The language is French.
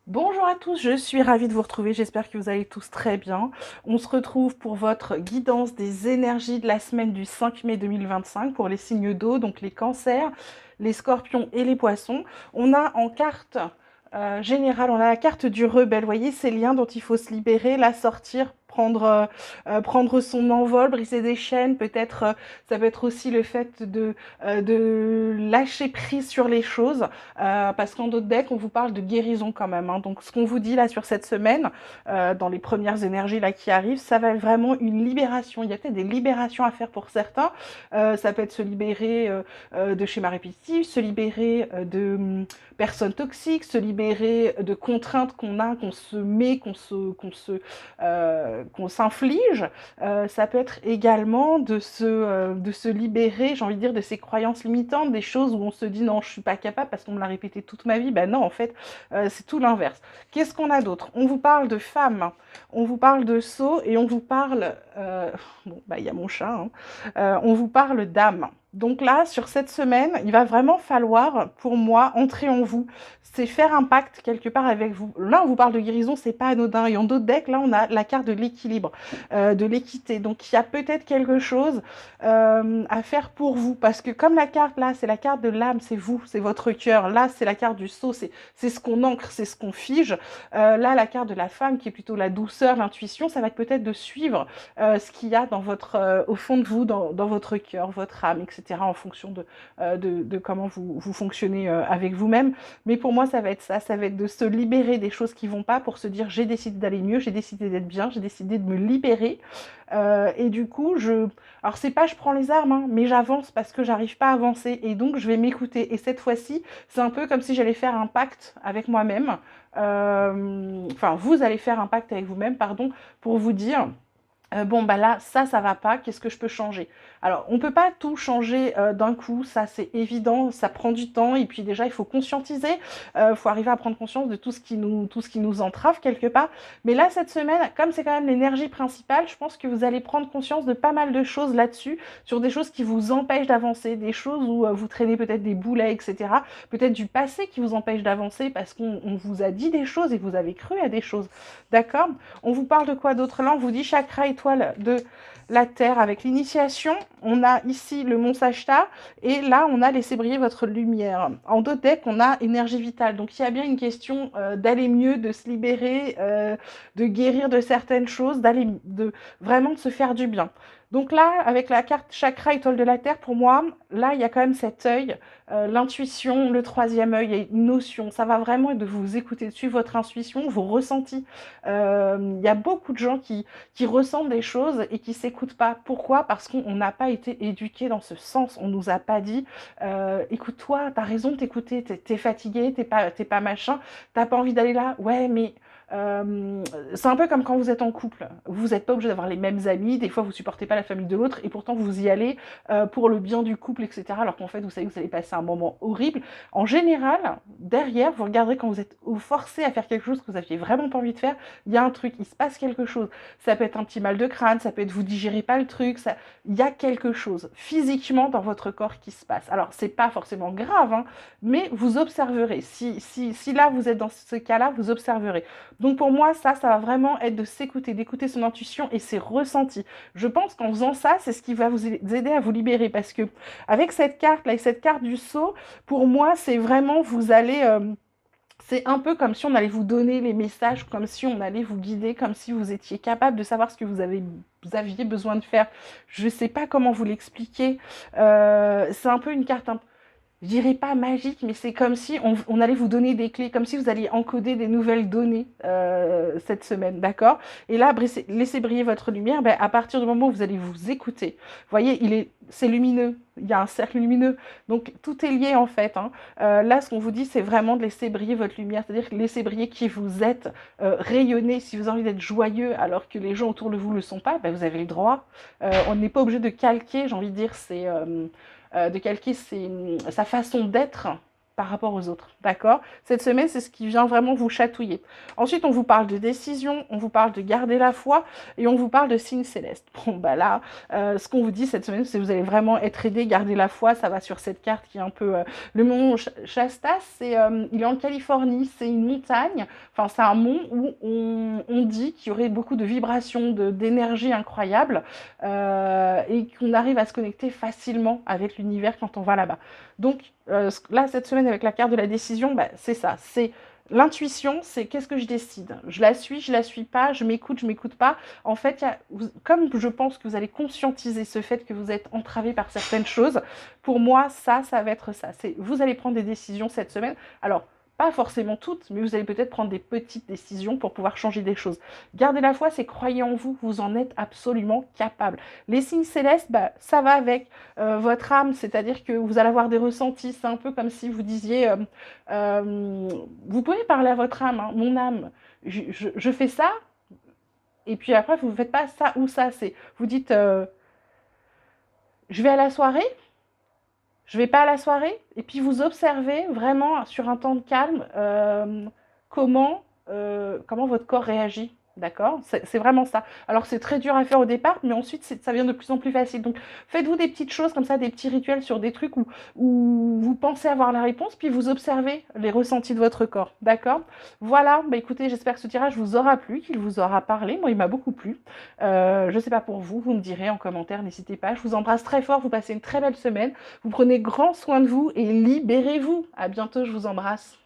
Bonjour à tous, je suis ravie de vous retrouver, j'espère que vous allez tous très bien. On se retrouve pour votre guidance des énergies de la semaine du 5 mai 2025 pour les signes d'eau, donc les cancers, les scorpions et les poissons. On a en carte générale, on a la carte du rebelle, vous voyez ces liens dont il faut se libérer, la sortir, prendre son envol, briser des chaînes, peut-être ça peut être aussi le fait de lâcher prise sur les choses. Parce qu'en d'autres decks, on vous parle de guérison quand même, hein. Donc, ce qu'on vous dit là sur cette semaine, dans les premières énergies là qui arrivent, ça va être vraiment une libération. Il y a peut-être des libérations à faire pour certains. Ça peut être se libérer de schémas répétitifs, se libérer de personnes toxiques, se libérer de contraintes qu'on a, qu'on se met, qu'on s'inflige. Ça peut être également de se libérer, j'ai envie de dire, de ces croyances limitantes, des choses où on se dit non, je suis pas capable parce qu'on me l'a répété toute ma vie. Ben non, en fait, c'est tout l'inverse. Qu'est-ce qu'on a d'autre? On vous parle de femmes, on vous parle de sceaux et on vous parle, bon, bah il y a mon chat, hein. On vous parle d'âme. Donc là, sur cette semaine, il va vraiment falloir, pour moi, entrer en vous. C'est faire un pacte quelque part avec vous. Là, on vous parle de guérison, c'est pas anodin. Et en d'autres decks, là, on a la carte de l'équilibre, de l'équité. Donc, il y a peut-être quelque chose à faire pour vous. Parce que comme la carte, là, c'est la carte de l'âme, c'est vous, c'est votre cœur. Là, c'est la carte du sceau, c'est ce qu'on ancre, c'est ce qu'on fige. Là, la carte de la femme, qui est plutôt la douceur, l'intuition, ça va être peut-être de suivre ce qu'il y a dans au fond de vous, dans votre cœur, votre âme, etc., en fonction de comment vous fonctionnez avec vous-même. Mais pour moi, ça va être ça va être de se libérer des choses qui vont pas pour se dire j'ai décidé d'aller mieux, j'ai décidé d'être bien, j'ai décidé de me libérer. Et du coup, alors c'est pas je prends les armes, hein, mais j'avance parce que j'arrive pas à avancer et donc je vais m'écouter. Et cette fois-ci, c'est un peu comme si j'allais faire un pacte avec moi-même. Enfin, vous allez faire un pacte avec vous-même, pardon, pour vous dire bon, bah là, ça va pas, qu'est-ce que je peux changer? Alors, on peut pas tout changer d'un coup, ça c'est évident, ça prend du temps, et puis déjà, il faut conscientiser, faut arriver à prendre conscience de tout ce qui nous entrave quelque part. Mais là, cette semaine, comme c'est quand même l'énergie principale, je pense que vous allez prendre conscience de pas mal de choses là-dessus, sur des choses qui vous empêchent d'avancer, des choses où vous traînez peut-être des boulets, etc. Peut-être du passé qui vous empêche d'avancer parce qu'on vous a dit des choses et vous avez cru à des choses. D'accord? On vous parle de quoi d'autre? Là, on vous dit chakra étoile de la Terre avec l'initiation. On a ici le Mont Sachta et là, on a laissé briller votre lumière. En deux decks, on a énergie vitale. Donc, il y a bien une question d'aller mieux, de se libérer, de guérir de certaines choses, vraiment de se faire du bien. Donc là, avec la carte chakra étoile de la Terre, pour moi, là, il y a quand même cet œil, l'intuition, le troisième œil, il y a une notion. Ça va vraiment être de vous écouter, de suivre votre intuition, vos ressentis. Il y a beaucoup de gens qui ressentent des choses et qui s'écoutent pas. Pourquoi? Parce qu'on n'a pas été éduqués dans ce sens. On nous a pas dit, écoute-toi, t'as raison de t'écouter, t'es fatigué, t'es pas machin, t'as pas envie d'aller là. Ouais, mais c'est un peu comme quand vous êtes en couple. Vous n'êtes pas obligé d'avoir les mêmes amis. Des fois, vous supportez pas la famille de l'autre et pourtant vous y allez pour le bien du couple, etc. Alors qu'en fait, vous savez que vous allez passer un moment horrible. En général, derrière, vous regarderez quand vous êtes forcé à faire quelque chose que vous aviez vraiment pas envie de faire, il y a un truc, il se passe quelque chose. Ça peut être un petit mal de crâne, ça peut être vous digérez pas le truc, il y a quelque chose physiquement dans votre corps qui se passe. Alors, c'est pas forcément grave, hein, mais vous observerez. Si là, vous êtes dans ce cas-là, vous observerez. Donc pour moi, ça va vraiment être de s'écouter, d'écouter son intuition et ses ressentis. Je pense qu'en faisant ça, c'est ce qui va vous aider à vous libérer parce que avec cette carte, là, avec cette carte du sceau, pour moi, c'est vraiment vous allez c'est un peu comme si on allait vous donner les messages, comme si on allait vous guider, comme si vous étiez capable de savoir ce que vous aviez besoin de faire. Je ne sais pas comment vous l'expliquer. C'est un peu une carte je dirais pas magique, mais c'est comme si on allait vous donner des clés, comme si vous alliez encoder des nouvelles données cette semaine, d'accord? Et là, laissez briller votre lumière, ben, à partir du moment où vous allez vous écouter. Vous voyez, c'est lumineux, il y a un cercle lumineux, donc tout est lié en fait, hein. Là, ce qu'on vous dit, c'est vraiment de laisser briller votre lumière, c'est-à-dire laisser briller qui vous êtes, rayonner. Si vous avez envie d'être joyeux alors que les gens autour de vous ne le sont pas, ben, vous avez le droit. On n'est pas obligé de calquer, j'ai envie de dire, de calquer sa façon d'être par rapport aux autres, d'accord? Cette semaine, c'est ce qui vient vraiment vous chatouiller. Ensuite, on vous parle de décision, on vous parle de garder la foi et on vous parle de signes célestes. Bon, bah là, ce qu'on vous dit cette semaine, c'est que vous allez vraiment être aidé, garder la foi. Ça va sur cette carte qui est un peu... le mont Shasta, il est en Californie, c'est une montagne, enfin c'est un mont où on dit qu'il y aurait beaucoup de vibrations, d'énergie incroyable et qu'on arrive à se connecter facilement avec l'univers quand on va là-bas. Donc là, cette semaine, avec la carte de la décision, bah, c'est ça, c'est l'intuition, c'est qu'est-ce que je décide. Je la suis pas, je m'écoute pas. En fait, comme je pense que vous allez conscientiser ce fait que vous êtes entravé par certaines choses, pour moi, ça va être ça. Vous allez prendre des décisions cette semaine. Alors, pas forcément toutes, mais vous allez peut-être prendre des petites décisions pour pouvoir changer des choses. Gardez la foi, c'est croyez en vous, vous en êtes absolument capable. Les signes célestes, bah, ça va avec votre âme, c'est-à-dire que vous allez avoir des ressentis. C'est un peu comme si vous disiez, vous pouvez parler à votre âme, hein, mon âme, je fais ça, et puis après, vous ne faites pas ça ou ça. Vous dites, je vais à la soirée, je vais pas à la soirée, et puis vous observez vraiment sur un temps de calme comment votre corps réagit. D'accord? C'est vraiment ça. Alors c'est très dur à faire au départ, mais ensuite ça devient de plus en plus facile. Donc faites-vous des petites choses comme ça, des petits rituels sur des trucs où vous pensez avoir la réponse, puis vous observez les ressentis de votre corps. D'accord? Voilà, bah écoutez, j'espère que ce tirage vous aura plu, qu'il vous aura parlé. Moi, il m'a beaucoup plu. Je ne sais pas pour vous, vous me direz en commentaire, n'hésitez pas. Je vous embrasse très fort, vous passez une très belle semaine. Vous prenez grand soin de vous et libérez-vous. À bientôt, je vous embrasse.